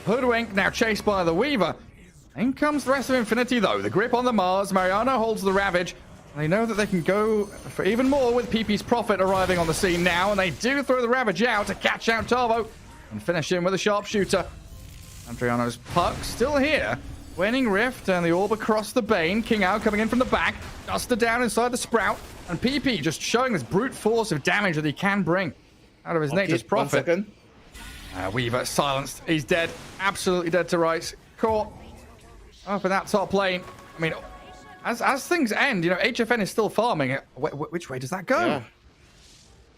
Hoodwink now chased by the Weaver. In comes the rest of Infinity, though. The grip on the Mars. Mariano holds the Ravage. They know that they can go for even more with PP's Prophet arriving on the scene now, and they do throw the Ravage out to catch out Tavo and finish him with a sharpshooter. Adriano's puck still here. Winning Rift and the orb across the Bane. King Ao coming in from the back. Duster down inside the Sprout. And PP just showing this brute force of damage that he can bring out of his nature's Prophet. 1 second. Weaver silenced. He's dead. Absolutely dead to rights. Caught up in that top lane. I mean, as things end, you know, HFN is still farming. Which way does that go? Yeah.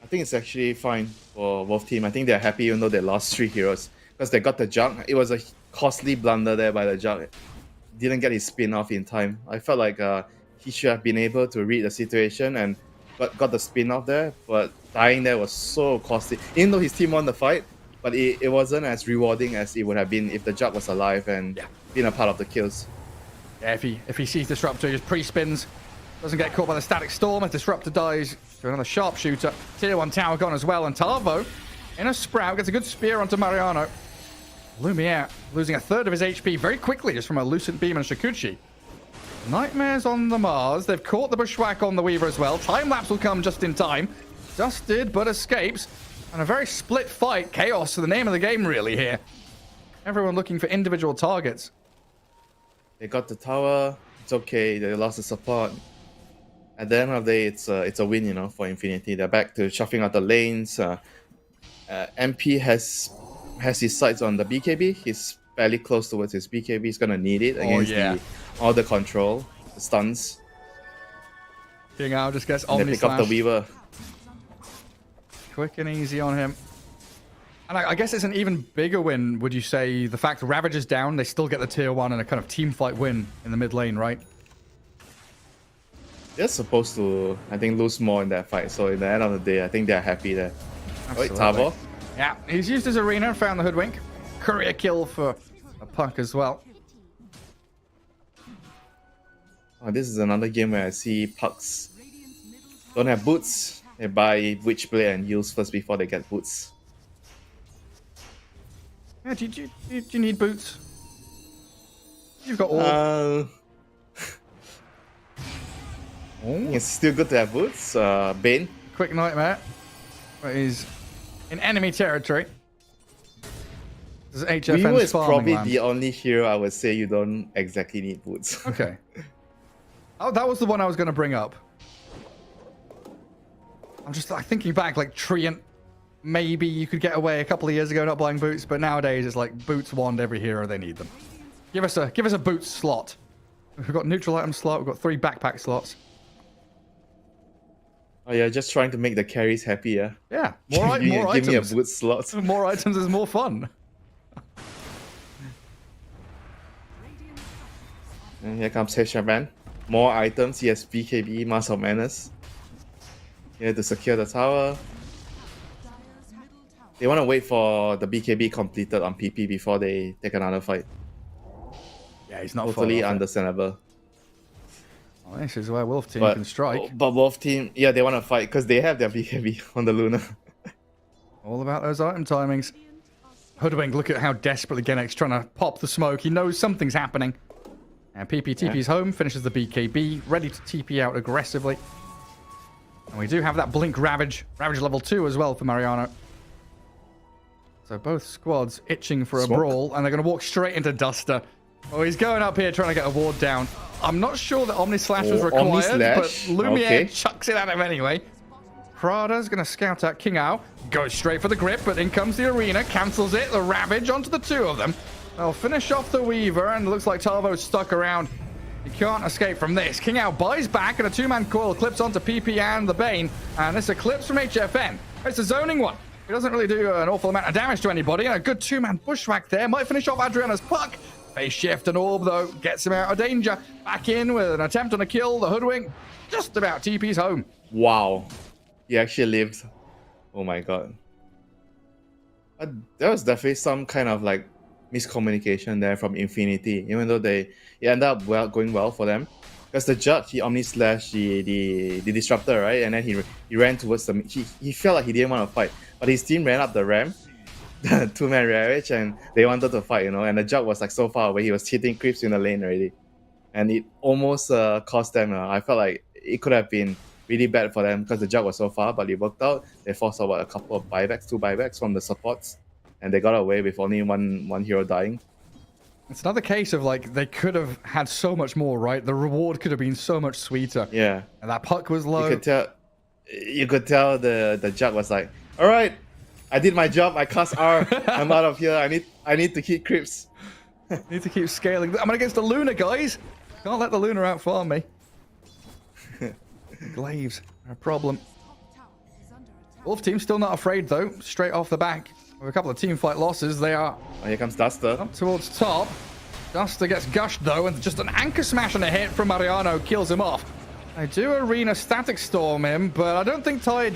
I think it's actually fine for both team. I think they're happy even though they lost 3 heroes. Because they got the jug. It was a costly blunder there by the jug. Didn't get his spin off in time. I felt like he should have been able to read the situation and got the spin off there. But dying there was so costly. Even though his team won the fight, but it wasn't as rewarding as it would have been if the jug was alive and been a part of the kills. Yeah, if he sees Disruptor, he just pre-spins. Doesn't get caught by the Static Storm. As Disruptor dies to another Sharpshooter. Tier 1 tower gone as well. And Tavo, in a Sprout, gets a good spear onto Mariano. Lumiere losing a third of his HP very quickly just from a Lucent Beam and Shikuchi. Nightmares on the Mars. They've caught the Bushwhack on the Weaver as well. Time Lapse will come just in time. Dusted, but escapes. And a very split fight. Chaos, the name of the game really here. Everyone looking for individual targets. They got the tower. It's okay. They lost the support. At the end of the day, it's a win, you know, for Infinity. They're back to shuffling out the lanes. MP has his sights on the BKB. He's fairly close towards his BKB. He's gonna need it against all the control, the stuns. King Ao just gets Omni Omni pick up the Weaver. Quick and easy on him. And I guess it's an even bigger win, would you say, the fact Ravage is down, they still get the tier 1 and a kind of team fight win in the mid lane, right? They're supposed to, I think, lose more in that fight. So in the end of the day, I think they're happy there. Wait, Tavo. Yeah, he's used his arena, found the Hoodwink. Courier kill for a puck as well. Oh, this is another game where I see pucks don't have boots. They buy Witchblade and use first before they get boots. Yeah, do you need boots? You've got all. It's still good to have boots. Bane. Quick Nightmare. But he's in enemy territory. This is HFN's Weaver is probably land. the only hero I would say you don't exactly need boots. Okay. Oh, that was the one I was going to bring up. I'm just like thinking back, like Treant. Maybe you could get away a couple of years ago not buying boots, but nowadays it's like boots wand every hero they need them. Give us a boots slot. We've got neutral item slot. We've got 3 backpack slots. Oh yeah, just trying to make the carries happy, yeah. Yeah, more items. Give me a boot slot. More items is more fun. And here comes HFN. More items. Yes, BKB, Mask of Menace. Here to secure the tower. They want to wait for the BKB completed on PP before they take another fight. Yeah, he's not totally understandable. Well, this is where Wolf Team can strike. But Wolf Team, yeah, they want to fight because they have their BKB on the Luna. All about those item timings. Hoodwink, look at how desperately Genex's trying to pop the smoke. He knows something's happening. And PP TP's home, finishes the BKB, ready to TP out aggressively. And we do have that Blink Ravage. Ravage level 2 as well for Mariano. So both squads itching for a brawl, and they're going to walk straight into Duster. Oh, he's going up here trying to get a ward down. I'm not sure that Omni Slash was required, but Lumiere chucks it at him anyway. Prada's going to scout out King Ao. Goes straight for the grip, but in comes the arena. Cancels it. The Ravage onto the 2 of them. They'll finish off the Weaver, and it looks like Tavo's stuck around. He can't escape from this. King Ao buys back, and a 2-man coil clips onto PP and the Bane. And this eclipse from HFN. It's a zoning one. It doesn't really do an awful amount of damage to anybody. And a good 2-man bushwhack there. Might finish off Adriano's puck. Phase shift and orb, though, gets him out of danger. Back in with an attempt on a kill. The Hoodwink just about TP's home. Wow. He actually lived. Oh my god. There was definitely some kind of like miscommunication there from Infinity, even though it ended up going well for them. Because the judge, he Omni Slash the Disruptor, right? And then he ran towards them. He felt like he didn't want to fight. But his team ran up the ramp. two-man ravage, and they wanted to fight, and the Jug was like so far away. He was hitting creeps in the lane already, and it almost cost them. I felt like it could have been really bad for them because the Jug was so far, but it worked out. They forced out a couple of buybacks, 2 buybacks from the supports, and they got away with only one hero dying. It's another case of like they could have had so much more, right? The reward could have been so much sweeter. Yeah, and that puck was low. You could tell the Jug was like, all right, I did my job. I cast R. I'm out of here. I need to hit creeps. Need to keep scaling. I'm against the Luna, guys. Can't let the Luna outfarm me. Glaives are a problem. Wolf team still not afraid though. Straight off the back with a couple of team fight losses, they are Here comes Duster. up towards top. Duster gets gushed though, and just an anchor smash and a hit from Mariano kills him off. I do arena static storm him, but I don't think Tide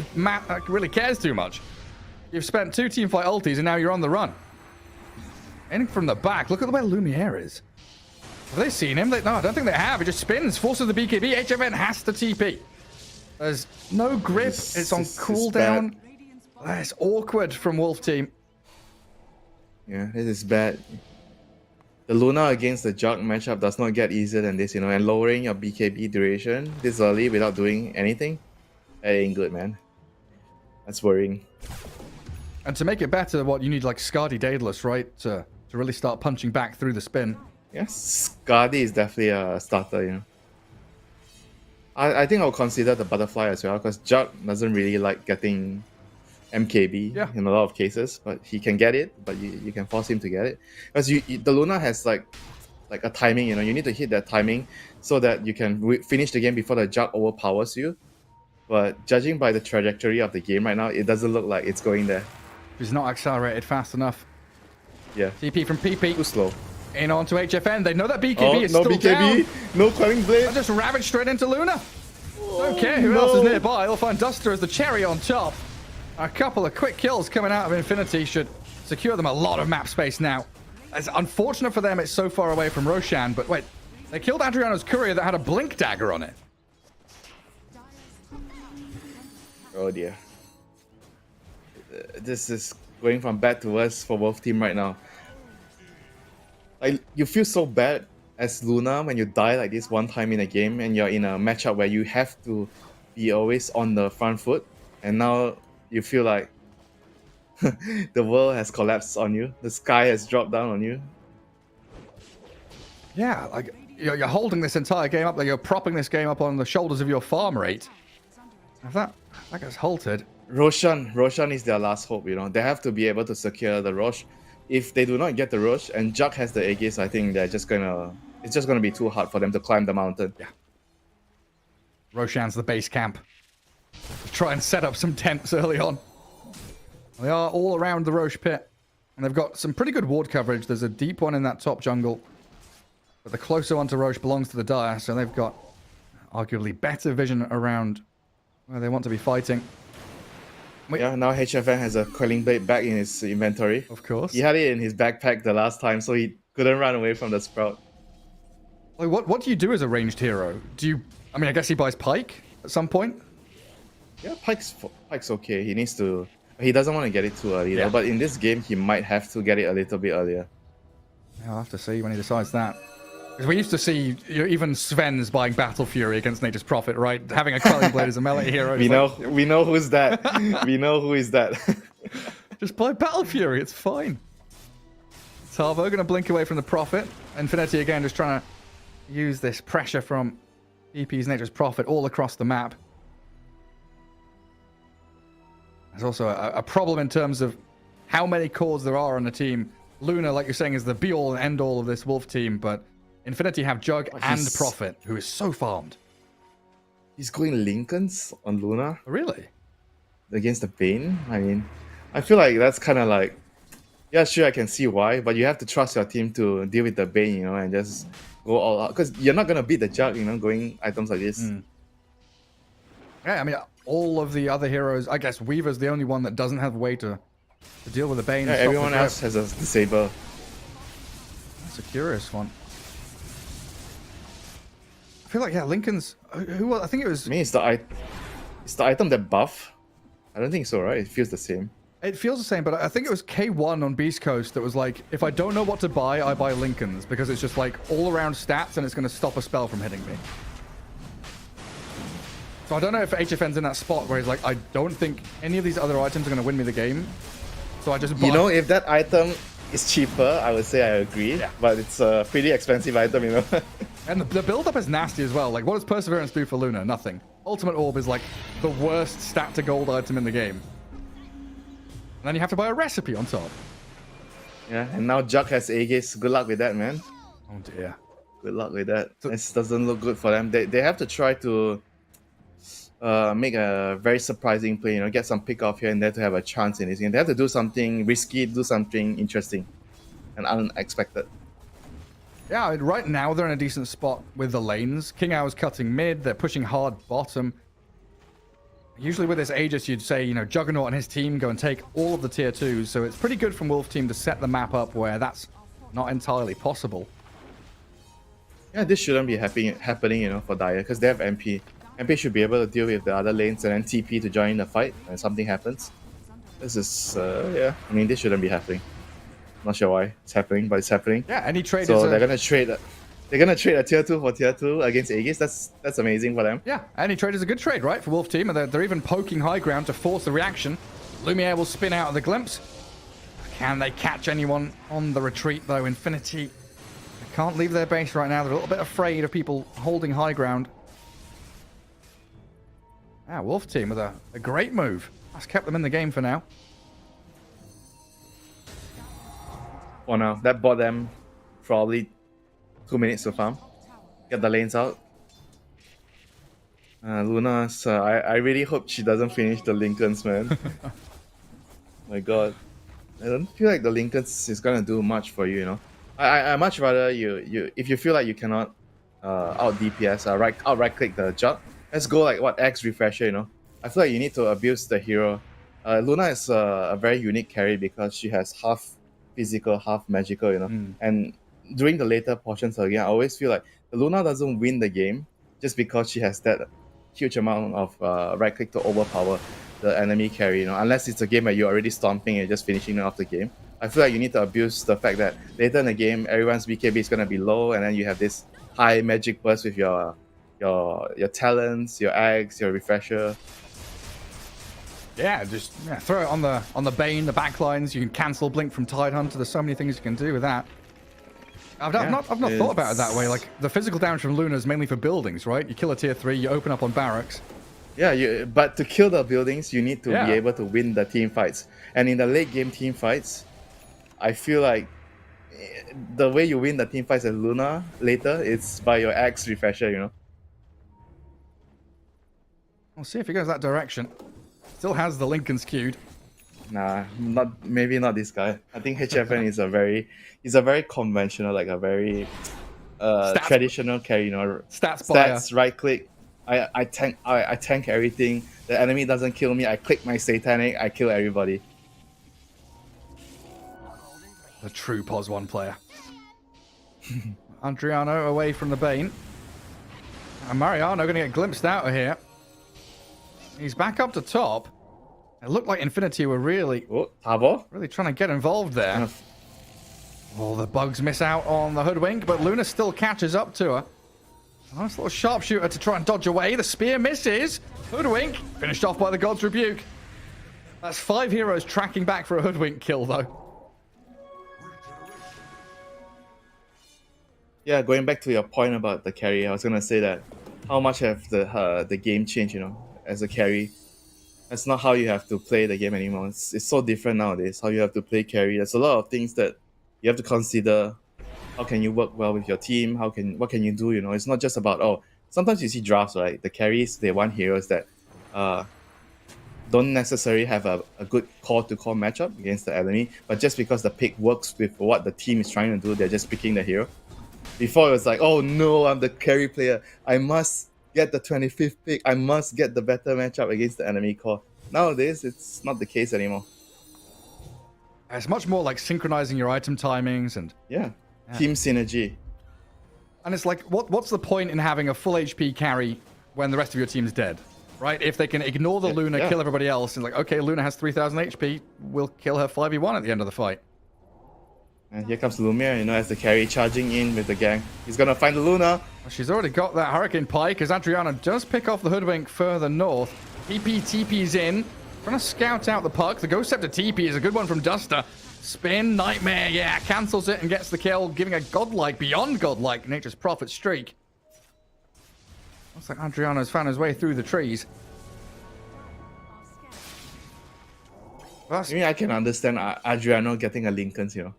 really cares too much. You've spent 2 team fight ultis and now you're on the run. Aiming from the back. Look at where Lumiere is. Have they seen him? No, I don't think they have. He just spins, forces the BKB. HFN has to TP. There's no grip. It's on cooldown. That's awkward from Wolf team. Yeah, this is bad. The Luna against the Jug matchup does not get easier than this, and lowering your BKB duration this early without doing anything, that ain't good, man. That's worrying. And to make it better, you need like Skadi Daedalus, right? To really start punching back through the spin. Yes, Skadi is definitely a starter, I think I'll consider the Butterfly as well, because Jug doesn't really like getting MKB in a lot of cases, but he can get it, but you can force him to get it. Because the Luna has like a timing, you need to hit that timing so that you can finish the game before the Jug overpowers you. But judging by the trajectory of the game right now, it doesn't look like it's going there. He's not accelerated fast enough. Yeah. TP from PP. Too slow. In onto HFN. They know that BKB is still BKB, down. no Quelling Blade. I just ravaged straight into Luna. Don't care who else is nearby. They'll find Duster as the cherry on top. A couple of quick kills coming out of Infinity should secure them a lot of map space now. It's unfortunate for them it's so far away from Roshan, but wait. They killed Adriano's courier that had a blink dagger on it. Oh dear. This is going from bad to worse for both team right now. Like, you feel so bad as Luna when you die like this one time in a game and you're in a matchup where you have to be always on the front foot, and now you feel like the world has collapsed on you. The sky has dropped down on you. Yeah, like you're holding this entire game up, like you're propping this game up on the shoulders of your farm rate. If that gets halted. Roshan is their last hope, They have to be able to secure the Rosh. If they do not get the Rosh and Jug has the Aegis, I think it's just gonna be too hard for them to climb the mountain. Yeah. Roshan's the base camp. Try and set up some tents early on. They are all around the Rosh pit. And they've got some pretty good ward coverage. There's a deep one in that top jungle. But the closer one to Rosh belongs to the Dire, so they've got arguably better vision around where they want to be fighting. Yeah, now HFN has a Quelling Blade back in his inventory. Of course. He had it in his backpack the last time, so he couldn't run away from the Sprout. Like, what do you do as a ranged hero? I guess he buys Pike at some point? Yeah, Pike's okay. He doesn't want to get it too early, though, but in this game, he might have to get it a little bit earlier. Yeah, I'll have to see when he decides that. Because we used to see even Sven's buying Battle Fury against Nature's Prophet, right? Having a Quelling Blade as a melee hero. we know who's that. We know who is that. Just buy Battle Fury, it's fine. Salvo going to blink away from the Prophet. Infinity again just trying to use this pressure from DP's Nature's Prophet all across the map. There's also a problem in terms of how many cores there are on the team. Luna, like you're saying, is the be-all and end-all of this Wolf team, but Infinity have Jug and Prophet, who is so farmed. He's going Lincolns on Luna. Really? Against the Bane? I mean, I feel like that's kind of like... Yeah, sure, I can see why, but you have to trust your team to deal with the Bane, and just go all out. Because you're not going to beat the Jug, going items like this. Yeah, I mean, all of the other heroes... I guess Weaver's the only one that doesn't have a way to deal with the Bane. Yeah, everyone else has a Saber. That's a curious one. I feel like, Lincoln's... Who? I think it was... I mean, it's the item that buff. I don't think so, right? It feels the same. It feels the same, but I think it was K1 on Beast Coast that was like, if I don't know what to buy, I buy Lincoln's because it's just like all around stats and it's going to stop a spell from hitting me. So I don't know if HFN's in that spot where he's like, I don't think any of these other items are going to win me the game. So I just buy. You know, if that item is cheaper, I would say I agree. Yeah. But it's a pretty expensive item, you know. And the build-up is nasty as well. Like, what does Perseverance do for Luna? Nothing. Ultimate Orb is like the worst stat to gold item in the game. And then you have to buy a recipe on top. Yeah, and now Jug has Aegis. Good luck with that, man. Oh dear. Good luck with that. This doesn't look good for them. They have to try to make a very surprising play, you know, get some pick off here and there to have a chance in this game. They have to do something risky, do something interesting and unexpected. Yeah, I mean, right now they're in a decent spot with the lanes. King Hour's cutting mid, they're pushing hard bottom. Usually with this Aegis, you'd say, you know, Juggernaut and his team go and take all of the tier 2s, so it's pretty good from Wolf Team to set the map up where that's not entirely possible. Yeah, this shouldn't be happening, you know, for Dire, because they have MP. MP should be able to deal with the other lanes and then TP to join the fight when something happens. This is, yeah, I mean, this shouldn't be happening. Not sure why it's happening, but it's happening. Yeah, any trade so is they're gonna trade. They're gonna trade a tier 2 for tier 2 against Aegis. That's amazing for them. Yeah, any trade is a good trade, right, for Wolf Team, and they're even poking high ground to force the reaction. Lumiere will spin out of the glimpse. Can they catch anyone on the retreat, though? Infinity, they can't leave their base right now. They're a little bit afraid of people holding high ground. Yeah, Wolf Team with a great move. That's kept them in the game for now. For now, that bought them probably 2 minutes to farm. Get the lanes out. Luna's, I really hope she doesn't finish the Lincolns, man. My god. I don't feel like the Lincolns is gonna do much for you, you know. I much rather you if you feel like you cannot out DPS, out right click the jug. Let's go like what X refresher, you know. I feel like you need to abuse the hero. Luna is a very unique carry because she has half physical, half magical, you know. And during the later portions of the game, I always feel like Luna doesn't win the game just because she has that huge amount of right click to overpower the enemy carry, you know. Unless it's a game where you're already stomping and just finishing off the game. I feel like you need to abuse the fact that later in the game, everyone's BKB is gonna be low, and then you have this high magic burst with your talents, your eggs, your refresher. Yeah, just throw it on the Bane, the backlines. You can cancel Blink from Tidehunter. There's so many things you can do with that. I've not thought about it that way. Like, the physical damage from Luna is mainly for buildings, right? You kill a tier 3, you open up on barracks. Yeah, but to kill the buildings, you need to be able to win the team fights. And in the late game team fights, I feel like the way you win the team fights as Luna later, it's by your axe refresher, you know. We'll see if he goes that direction. Still has the Lincolns queued. Nah, maybe not this guy. I think HFN is he's a very conventional, like a very traditional carry, you know. Stats, right click. I tank everything. The enemy doesn't kill me. I click my satanic. I kill everybody. The true POS 1 player. Andriano away from the Bane. And Mariano going to get glimpsed out of here. He's back up to top. It looked like Infinity were really trying to get involved there. Oh, the bugs miss out on the Hoodwink, but Luna still catches up to her. Nice little sharpshooter to try and dodge away. The spear misses. Hoodwink finished off by the God's Rebuke. That's 5 heroes tracking back for a Hoodwink kill, though. Yeah, going back to your point about the carry, I was gonna say that how much have the game changed, you know, as a carry. That's not how you have to play the game anymore. It's so different nowadays, how you have to play carry. There's a lot of things that you have to consider. How can you work well with your team? What can you do, you know? It's not just about, sometimes you see drafts, right? The carries, they want heroes that don't necessarily have a good core-to-core matchup against the enemy, but just because the pick works with what the team is trying to do, they're just picking the hero. Before it was like, oh no, I'm the carry player. I must get the 25th pick. I must get the better matchup against the enemy core. Nowadays, it's not the case anymore. It's much more like synchronizing your item timings and... Yeah, team synergy. And it's like, what's the point in having a full HP carry when the rest of your team's dead? right? If they can ignore the Luna, kill everybody else, and like, okay, Luna has 3,000 HP, we'll kill her 5v1 at the end of the fight. And here comes Lumiere, you know, as the carry charging in with the gang. He's gonna find the Luna. Well, she's already got that Hurricane Pike, as Adriana does pick off the Hoodwink further north. TP's in, trying to scout out the puck. The Ghost Scepter TP is a good one from Duster. Spin, Nightmare, yeah, cancels it and gets the kill, giving a godlike, beyond godlike Nature's Prophet streak. Looks like Adriano's found his way through the trees. I mean, I can understand Adriano getting a Lincoln's, you know.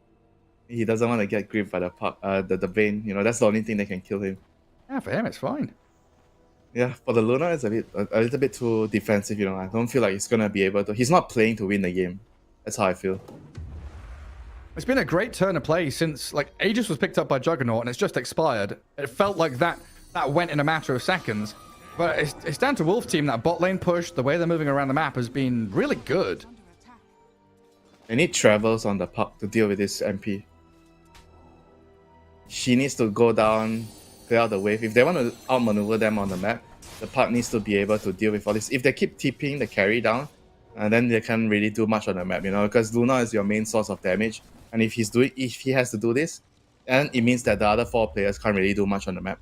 He doesn't want to get gripped by the puck, the Bane. You know, that's the only thing that can kill him. Yeah, for him, it's fine. Yeah, for the Luna, it's a little bit too defensive, you know. I don't feel like he's going to be able to... He's not playing to win the game. That's how I feel. It's been a great turn of play since, like, Aegis was picked up by Juggernaut and it's just expired. It felt like that went in a matter of seconds. But it's down to Wolf Team. That bot lane push, the way they're moving around the map has been really good. They need Travels on the puck to deal with this MP. She needs to go down, clear out the wave. If they want to outmaneuver them on the map, the puck needs to be able to deal with all this. If they keep TPing the carry down, then they can't really do much on the map, you know, because Luna is your main source of damage. And if he has to do this, then it means that the other 4 players can't really do much on the map.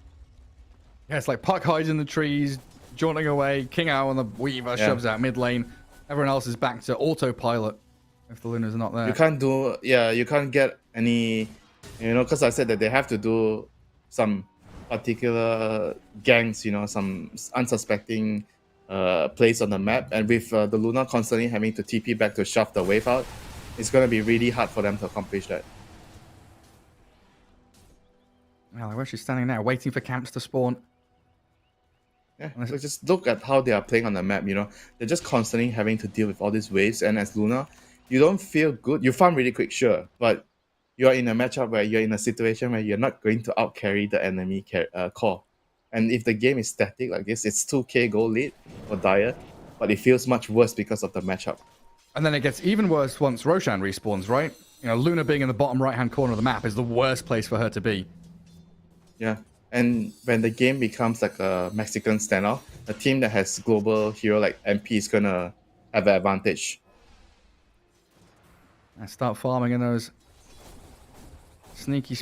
Yeah, it's like puck hides in the trees, jaunting away. King Owl on the Weaver shoves out mid lane. Everyone else is back to autopilot if the Luna's not there. You can't get any, you know, because I said that they have to do some particular gangs, you know, some unsuspecting plays on the map. And with the Luna constantly having to TP back to shove the wave out, it's going to be really hard for them to accomplish that. Well, where's she standing now? Waiting for camps to spawn. Yeah, so just look at how they are playing on the map, you know. They're just constantly having to deal with all these waves. And as Luna, you don't feel good. You farm really quick, sure. But you're in a matchup where you're in a situation where you're not going to out-carry the enemy core. And if the game is static like this, it's 2k goal lead for Dire. But it feels much worse because of the matchup. And then it gets even worse once Roshan respawns, right? You know, Luna being in the bottom right-hand corner of the map is the worst place for her to be. Yeah, and when the game becomes like a Mexican standoff, a team that has global hero like MP is gonna have an advantage. And start farming in those sneaky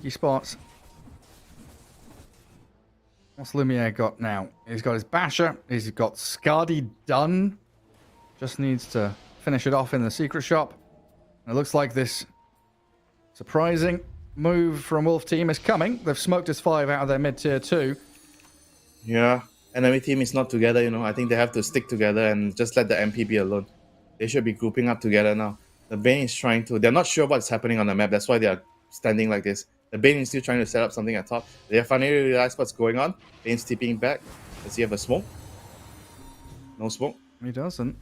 spots. What's Lumiere got now? He's got his Basher. He's got Scardy done. Just needs to finish it off in the secret shop. And it looks like this surprising move from Wolf Team is coming. They've smoked his 5 out of their mid-tier 2. Yeah, enemy team is not together, you know. I think they have to stick together and just let the MP be alone. They should be grouping up together now. The Bane is trying to... They're not sure what's happening on the map. That's why they are standing like this. The Bane is still trying to set up something at top. They have finally realized what's going on. Bane's tipping back. Does he have a smoke? No smoke. He doesn't.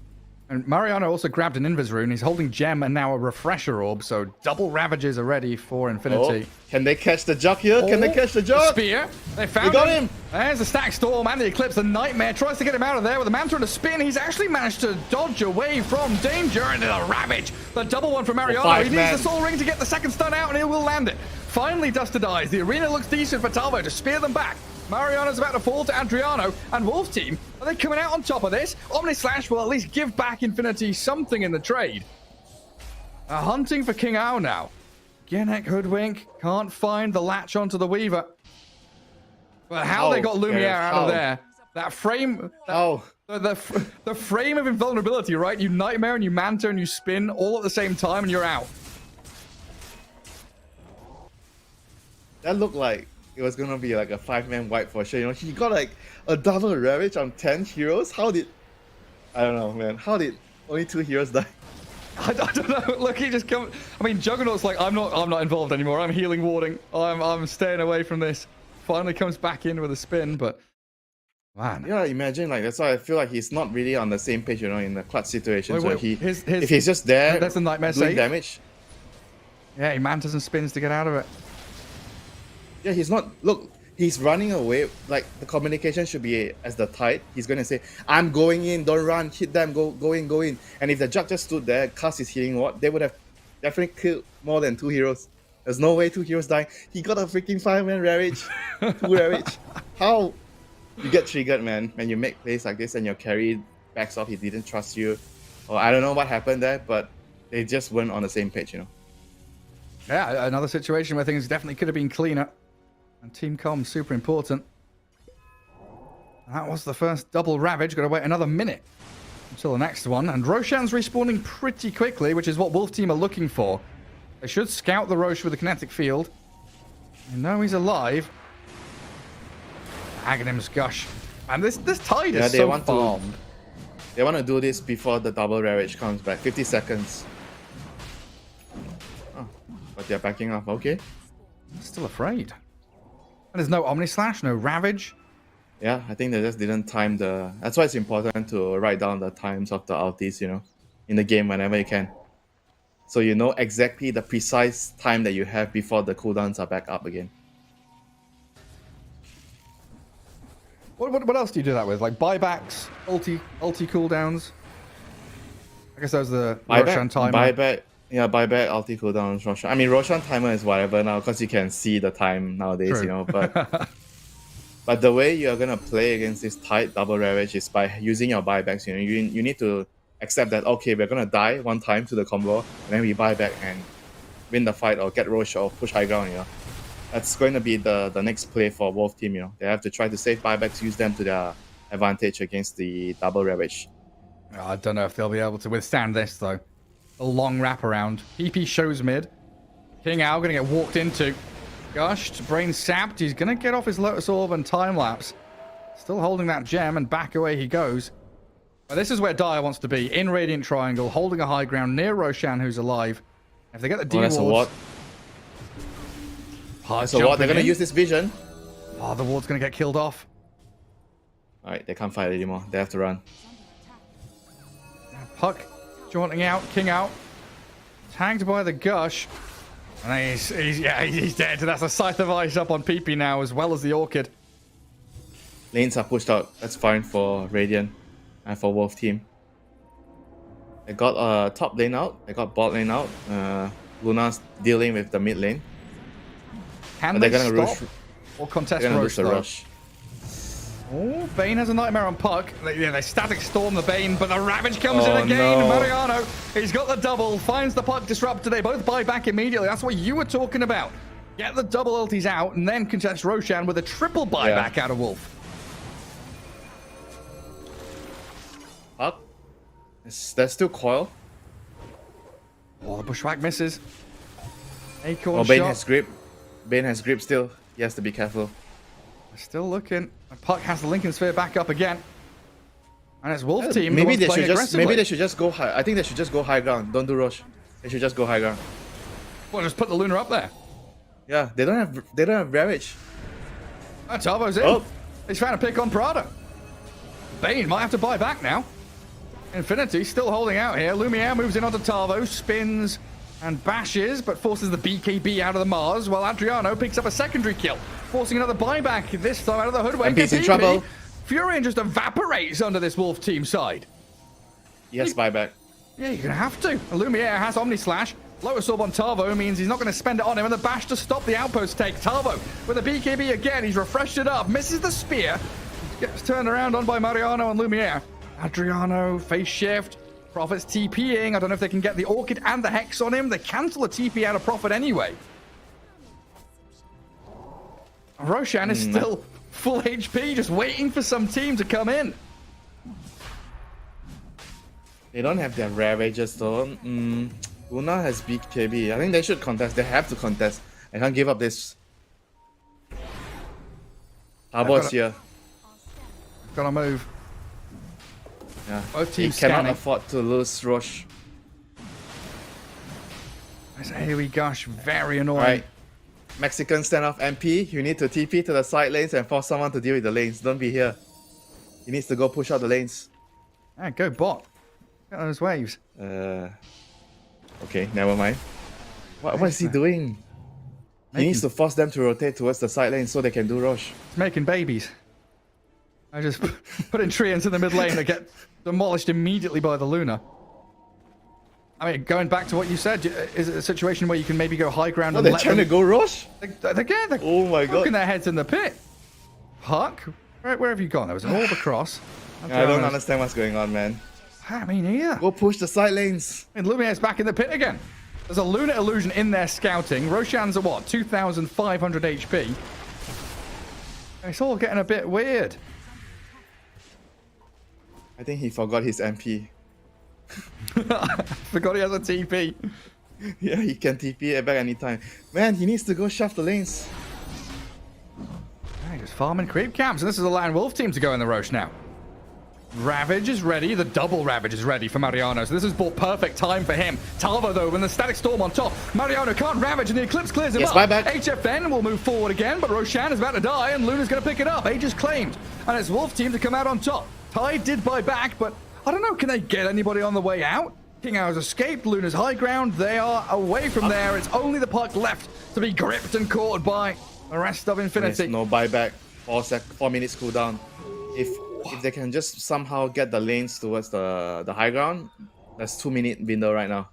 And Mariano also grabbed an Invis rune. He's holding Gem and now a Refresher Orb, so double Ravages are ready for Infinity. Oh, can they catch the Jug here? Can they catch the Jug? Spear. They found him. There's the Stack Storm and the Eclipse. The Nightmare tries to get him out of there with a Manta and a spin. He's actually managed to dodge away from danger into the Ravage. The double one from Mariano. He needs the Soul Ring to get the second stun out and he will land it. Finally, Duster dies. The arena looks decent for Talbot to spear them back. Mariano's about to fall to Adriano, and Wolf Team, are they coming out on top of this? Omnislash will at least give back Infinity something in the trade. Hunting for King Owl now. Genek Hoodwink can't find the latch onto the Weaver. But how they got Lumiere out of there. That frame... The frame of invulnerability, right? You Nightmare and you Manta and you spin all at the same time and you're out. That looked like it was gonna be like a 5-man wipe for sure. You know, he got like a double Ravage on 10 heroes. How did... I don't know, man. How did only 2 heroes die? I don't know. Look, he just come. I mean, Juggernaut's like, I'm not involved anymore. I'm healing warding. I'm staying away from this. Finally comes back in with a spin, but man. Yeah, imagine like that's why I feel like he's not really on the same page, you know, in the clutch situations where if he's just there, that's a Nightmare doing save. Damage. Yeah, he mantas and spins to get out of it. Yeah, he's not. Look, he's running away. Like the communication should be as the tide. He's gonna say, "I'm going in. Don't run. Hit them. Go in." And if the Jug just stood there, cast his healing ward, they would have definitely killed more than 2 heroes. There's no way 2 heroes dying. He got a freaking 5-man Ravage, 2 Ravage. How? You get triggered, man, when you make plays like this and your carry backs off, he didn't trust you. Or I don't know what happened there, but they just weren't on the same page, you know. Yeah, another situation where things definitely could have been cleaner. And team comm, super important. That was the first double Ravage. Got to wait another minute until the next one. And Roshan's respawning pretty quickly, which is what Wolf Team are looking for. They should scout the Rosh with the kinetic field. You know he's alive. Aghanim's Gush. And this tide is so fast. They want to do this before the double Ravage comes back. 50 seconds. Oh, but they're backing off. Okay. Still afraid. And there's no Omni Slash, no Ravage. Yeah, I think they just didn't time the... That's why it's important to write down the times of the ultis, you know, in the game whenever you can. So you know exactly the precise time that you have before the cooldowns are back up again. What else do you do that with? Like buybacks, ulti cooldowns? I guess those are the Roshan timer. Buyback, ulti cooldowns, Roshan. I mean, Roshan timer is whatever now because you can see the time nowadays, True. you know, but... But the way you're gonna play against this tight double Ravage is by using your buybacks. You know, you need to accept that okay, we're gonna die one time to the combo, and then we buy back and win the fight or get Rosh or push high ground. You know, that's going to be the next play for Wolf Team. You know, they have to try to save buybacks, use them to their advantage against the double Ravage. I don't know if they'll be able to withstand this though. A long wraparound. PP shows mid. King Ao gonna get walked into. Gushed, brain sapped. He's going to get off his Lotus Orb and time lapse. Still holding that gem and back away he goes. But this is where Dire wants to be. In Radiant Triangle, holding a high ground near Roshan who's alive. If they get the D that's wards... That's a ward. They're going to use this vision. Oh, the ward's going to get killed off. Alright, they can't fight anymore. They have to run. Puck jaunting out. King out. Tagged by the Gush. And he's dead. That's a Scythe of Ice up on PP now, as well as the Orchid. Lanes are pushed out. That's fine for Radiant and for Wolf Team. They got top lane out. They got bot lane out. Luna's dealing with the mid lane. Can they stop or contest Rosh, though? Rush. Oh, Bane has a Nightmare on Puck. They static storm the Bane, but the Ravage comes in again. No. Mariano, he's got the double, finds the Puck disrupted. They both buy back immediately. That's what you were talking about. Get the double ultis out and then contest Roshan with a triple buyback out of Wolf. Puck. There's still Coil. Oh, the Bushwhack misses. Acorn Bane shot. has grip. Bane has grip still. He has to be careful. Still looking. Puck has the Lincoln Sphere back up again. And it's Wolf Team. Maybe they should just go high. I think they should just go high ground. Don't do Rosh. They should just go high ground. Well, just put the Luna up there. Yeah, they don't have Ravage. Tavo's in. Oh. He's trying to pick on Prada. Bane might have to buy back now. Infinity still holding out here. Lumiere moves in onto Tavo, spins and bashes, but forces the BKB out of the Mars, while Adriano picks up a secondary kill, forcing another buyback, this time out of the Hoodwink. MP's in trouble. Furion just evaporates under this Wolf Team side. Yes, buyback. Yeah, you're going to have to. Lumiere has Omni Slash. Lotus Orb on Tavo means he's not going to spend it on him, and the bash to stop the outpost take. Tavo with a BKB again. He's refreshed it up, misses the spear, gets turned around on by Mariano and Lumiere. Adriano, face shift. Prophet's TPing. I don't know if they can get the Orchid and the Hex on him. They cancel a TP out of Prophet anyway. Roshan is still full HP, just waiting for some team to come in. They don't have their Ravages though. Luna has BKB. I think they should contest. They have to contest. I can't give up this. Harbor's here. Gotta move. Yeah. Both teams cannot scanning. afford to lose Rosh. Here we gosh, very annoying. Right. Mexican standoff MP. You need to TP to the side lanes and force someone to deal with the lanes. Don't be here. He needs to go push out the lanes. Yeah, go bot. Get those waves. Okay, never mind. What is he doing? He needs to force them to rotate towards the side lane so they can do Rosh. He's making babies. I just put in treants in the mid lane that get demolished immediately by the Luna. I mean, going back to what you said, is it a situation where you can maybe go high ground They're trying to go Rosh? They're Oh my god. poking their heads in the pit. Puck Where have you gone? There was an orb across. I don't understand what's going on, man. I mean, here. Go push the side lanes. And Lumiere's back in the pit again. There's a Lunar Illusion in there scouting. Roshan's at what? 2,500 HP. It's all getting a bit weird. I think he forgot his MP. Forgot he has a TP. Yeah, he can TP it back anytime. Man, he needs to go shove the lanes. Right, just farming creep camps. And this is a Lion Wolf team to go in the Roche now. Ravage is ready. The double Ravage is ready for Mariano. So this is ball perfect time for him. Talvo, though, when the Static Storm on top. Mariano can't Ravage, and the Eclipse clears him up. Buyback. HFN will move forward again, but Roshan is about to die, and Luna's going to pick it up. Age is claimed. And it's Wolf team to come out on top. Tide did buy back, but I don't know. Can they get anybody on the way out? King Hour's escaped. Luna's high ground. They are away from there. It's only the puck left to be gripped and caught by the rest of Infinity. There's no buyback. 4 minutes cooldown. If they can just somehow get the lanes towards the high ground, that's 2-minute window right now.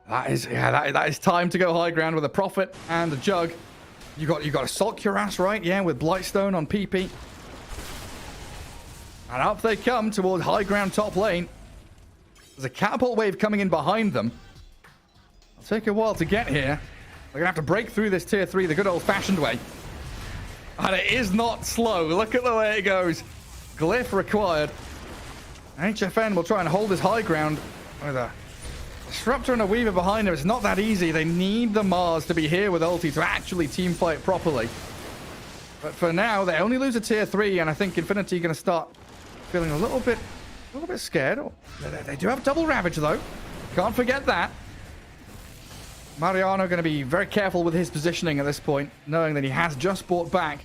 That is time to go high ground with a Prophet and a Jug. You got to sulk your ass, right? Yeah, with Blightstone on PP. And up they come towards high ground top lane. There's a catapult wave coming in behind them. It'll take a while to get here. They're gonna have to break through this tier 3 the good old-fashioned way. And it is not slow. Look at the way it goes. Glyph required. HFN will try and hold his high ground with a Disruptor and a Weaver behind him. It's not that easy. They need the Mars to be here with ulti to actually team fight properly. But for now, they only lose a tier 3, and I think Infinity are going to start feeling a little bit scared. Oh, they do have double Ravage, though. Can't forget that. Mariano going to be very careful with his positioning at this point, knowing that he has just bought back.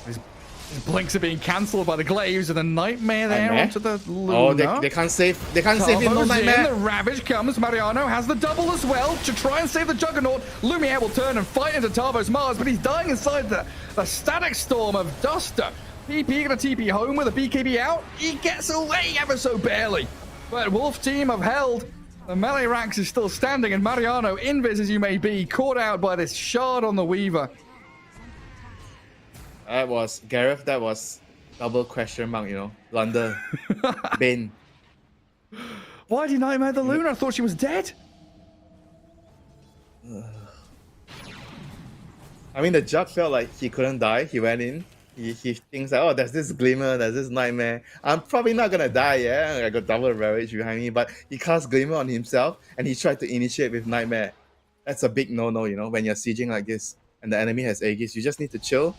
His blinks are being cancelled by the Glaives, and the Nightmare there onto the Luna. Oh, they can't save. They can't save him. No Nightmare. The Ravage comes. Mariano has the double as well to try and save the Juggernaut. Lumiere will turn and fight into Tavo's Mars, but he's dying inside the Static Storm of Duster. PP gonna TP home with a BKB out. He gets away ever so barely. But Wolf team have held. The melee ranks is still standing, and Mariano, invis as you may be, caught out by this shard on the Weaver. That was Gareth. That was double question mark. You know, blunder. Bane. Why did he Nightmare the Luna? I thought she was dead. I mean, the Jug felt like he couldn't die. He went in. He thinks like, oh, there's this Glimmer, there's this Nightmare. I'm probably not gonna die, yeah? I got double Ravage behind me, but he cast Glimmer on himself and he tried to initiate with Nightmare. That's a big no-no, you know, when you're sieging like this and the enemy has Aegis. You just need to chill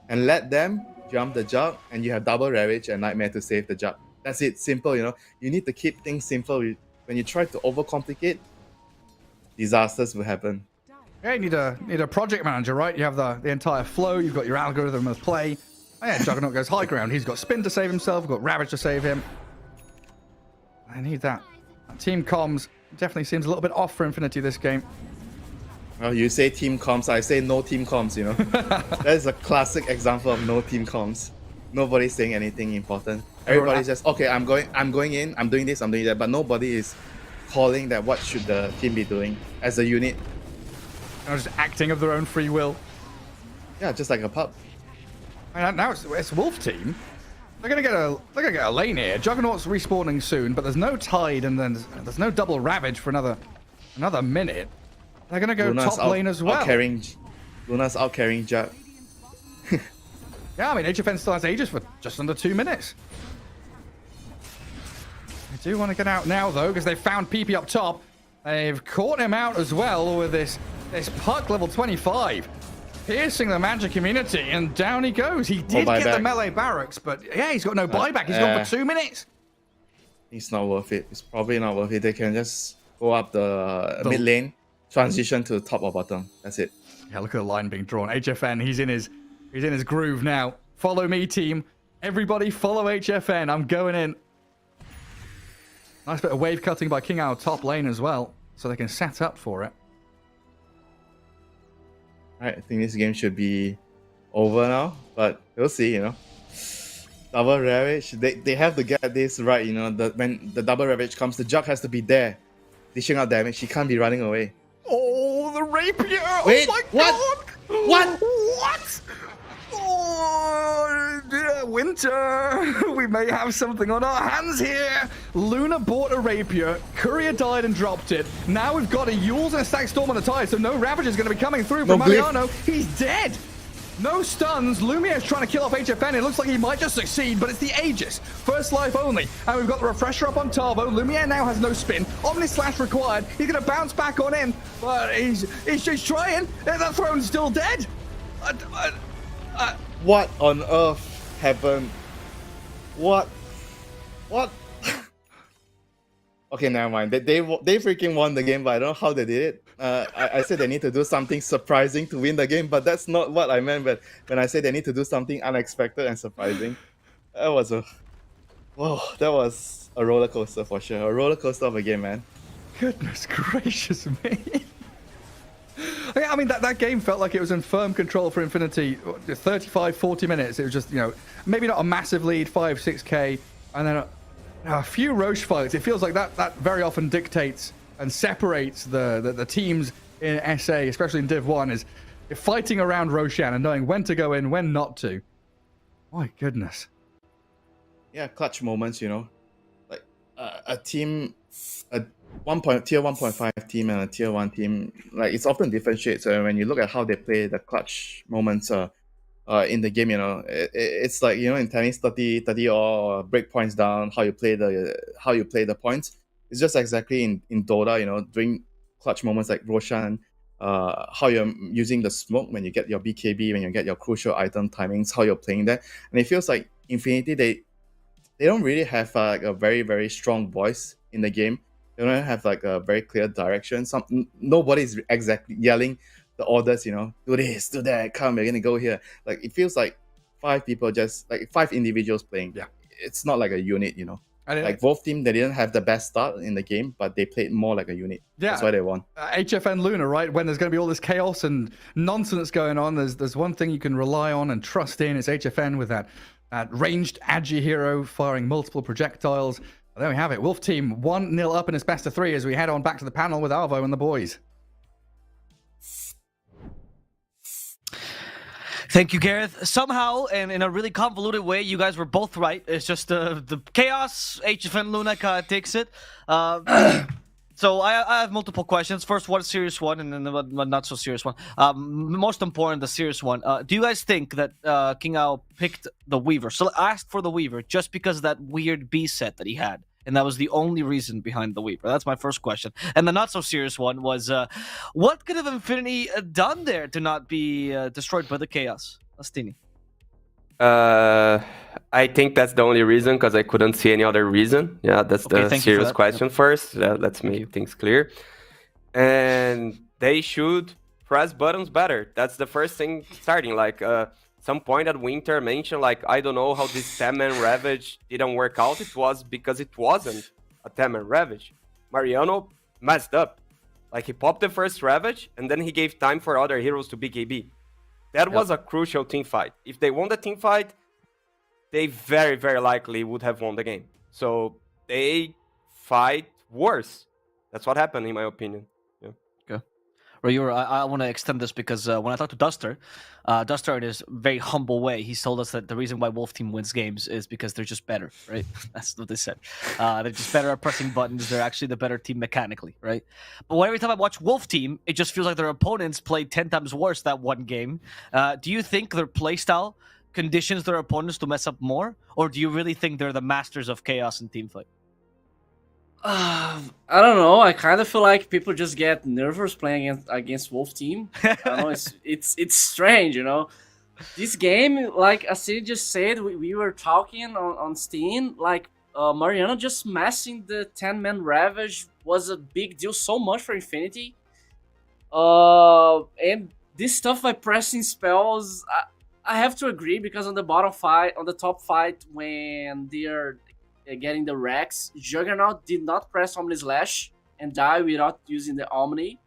and let them jump the Jug, and you have double Ravage and Nightmare to save the Jug. That's it, simple, you know. You need to keep things simple. When you try to overcomplicate, disasters will happen. Yeah, you need a project manager, right? You have the entire flow. You've got your algorithm of play. Oh, yeah, Juggernaut goes high ground. He's got Spin to save himself. Got Ravage to save him. I need that. Team comms definitely seems a little bit off for Infinity this game. Well, you say team comms, I say no team comms, you know. That is a classic example of no team comms. Nobody's saying anything important. Everybody's just, okay, I'm going in, I'm doing this, I'm doing that, but nobody is calling that what should the team be doing as a unit. They're just acting of their own free will. Yeah, just like a pup. And now it's Wolf team. They're gonna get a lane here. Juggernaut's respawning soon, but there's no Tide, and then there's no double Ravage for another minute. They're gonna go Luna's top lane as well. Luna's out carrying Jug. Yeah, I mean HFN still has Aegis for just under 2 minutes. They do want to get out now though, because they found PP up top. They've caught him out as well with this puck level 25. Piercing the magic community, and down he goes. He did get the melee barracks, but yeah, he's got no buyback. He's gone for 2 minutes. It's not worth it. It's probably not worth it. They can just go up the mid lane, transition to top or bottom. That's it. Yeah, look at the line being drawn. HFN, he's in his groove now. Follow me, team. Everybody follow HFN. I'm going in. Nice bit of wave cutting by King Owl top lane as well, so they can set up for it. Alright, I think this game should be over now, but we'll see, you know. Double Ravage, they have to get this right, you know. When the double Ravage comes, the Jug has to be there, dishing out damage. He can't be running away. Oh, the Rapier! Wait, oh my what? god! What? What? Oh, Winter, we may have something on our hands here. Luna bought a rapier, Courier died and dropped it. Now we've got a Eulze and a Stack Storm on the tie, so no Ravage is going to be coming through from Mariano. He's dead. No stuns. Lumier's trying to kill off HFN. It looks like he might just succeed, but it's the Aegis. First life only. And we've got the refresher up on Tarvo. Lumiere now has no spin. Omni Slash required. He's going to bounce back on in, but he's trying. That throne's still dead. What on earth happened? What? Okay, never mind. They freaking won the game, but I don't know how they did it. I said they need to do something surprising to win the game, but that's not what I meant. But when I said they need to do something unexpected and surprising, that was a roller coaster for sure. A roller coaster of a game, man. Goodness gracious me. I mean, that game felt like it was in firm control for Infinity. 35, 40 minutes. It was just, maybe not a massive lead, 5, 6K, and then a few Roche fights. It feels like that very often dictates and separates the teams in SA, especially in Div 1, is fighting around Roshan and knowing when to go in, when not to. My goodness. Yeah, clutch moments, like a team, tier 1.5 team and a tier 1 team, like it's often differentiates. So when you look at how they play the clutch moments in the game, it's like, in tennis, 30 or break points down, how you play the points. It's just exactly in Dota, doing clutch moments like Roshan, how you're using the smoke when you get your BKB, when you get your crucial item timings, how you're playing that. And it feels like Infinity, they don't really have like a very, very strong voice in the game. They don't have like a very clear direction. Nobody's exactly yelling the orders, do this, do that, come, we're gonna go here. Like it feels like 5 people, just like 5 individuals playing. Yeah. It's not like a unit, Like both teams, they didn't have the best start in the game, but they played more like a unit. Yeah. That's why they won. HFN Luna, right? When there's going to be all this chaos and nonsense going on, there's one thing you can rely on and trust in. It's HFN with that ranged Agi hero firing multiple projectiles. Well, there we have it. Wolf team 1-0 up in its best of 3 as we head on back to the panel with Arvo and the boys. Thank you, Gareth. Somehow, and in a really convoluted way, you guys were both right. It's just the chaos. HFN Luna takes it. So I have multiple questions. First, one serious one, and then one not so serious one. Most important, the serious one. Do you guys think that King Ao picked the Weaver? So I asked for the Weaver just because of that weird B set that he had. And that was the only reason behind the Weaver. That's my first question. And the not so serious one was, what could have Infinity done there to not be destroyed by the chaos? Astini. I think that's the only reason, because I couldn't see any other reason. Yeah, that's the serious question first. Let's make things clear. And they should press buttons better. That's the first thing starting. Like, some point that Winter mentioned, like, I don't know how this 10-man Ravage didn't work out. It was because it wasn't a 10-man Ravage. Mariano messed up. Like, he popped the first Ravage, and then he gave time for other heroes to BKB. That was a crucial team fight. If they won the team fight, they very, very likely would have won the game. So they fight worse. That's what happened, in my opinion. Rayura, I want to extend this because when I talked to Duster in his very humble way, he told us that the reason why Wolf Team wins games is because they're just better, right? That's what they said. They're just better at pressing buttons. They're actually the better team mechanically, right? But every time I watch Wolf Team, it just feels like their opponents played 10 times worse that one game. Do you think their playstyle conditions their opponents to mess up more? Or do you really think they're the masters of chaos and teamfight? I don't know. I kind of feel like people just get nervous playing against Wolf Team. I don't know. It's strange, This game, like Asiri just said, we were talking on Steam. Like Mariano just messing the 10-man Ravage was a big deal, so much for Infinity. And this stuff by pressing spells, I have to agree, because on the top fight when they're getting the Rex, Juggernaut did not press Omni Slash and die without using the Omni,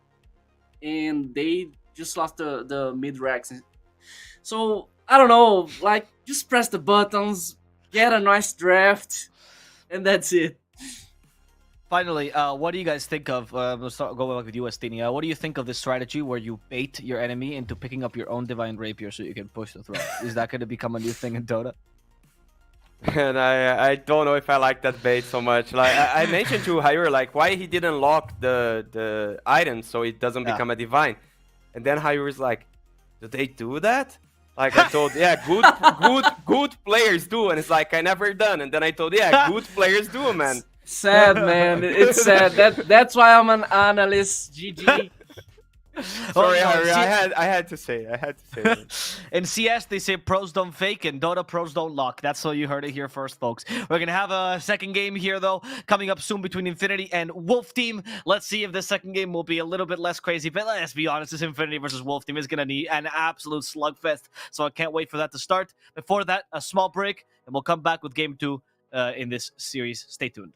and they just lost the mid Rex. So I don't know, like, just press the buttons, get a nice draft, and that's it. Finally, what do you guys think of? We'll start going back with you, Astinia. What do you think of this strategy where you bait your enemy into picking up your own Divine Rapier so you can push the throne? Is that going to become a new thing in Dota? And I don't know if I like that bait so much. Like I mentioned to Hyur, like why he didn't lock the item so it doesn't become a divine. And then Hyur is like, do they do that? Like I told, yeah, good players do, and it's like I never done. And then I told, yeah, good players do, man. Sad, man. It's sad. That's why I'm an analyst. GG. Sorry, Harry. I had to say. That. In CS, they say pros don't fake, and Dota pros don't lock. That's how you heard it here first, folks. We're gonna have a second game here, though, coming up soon between Infinity and Wolf Team. Let's see if this second game will be a little bit less crazy. But let's be honest, this Infinity versus Wolf Team is gonna need an absolute slugfest. So I can't wait for that to start. Before that, a small break, and we'll come back with Game 2 in this series. Stay tuned.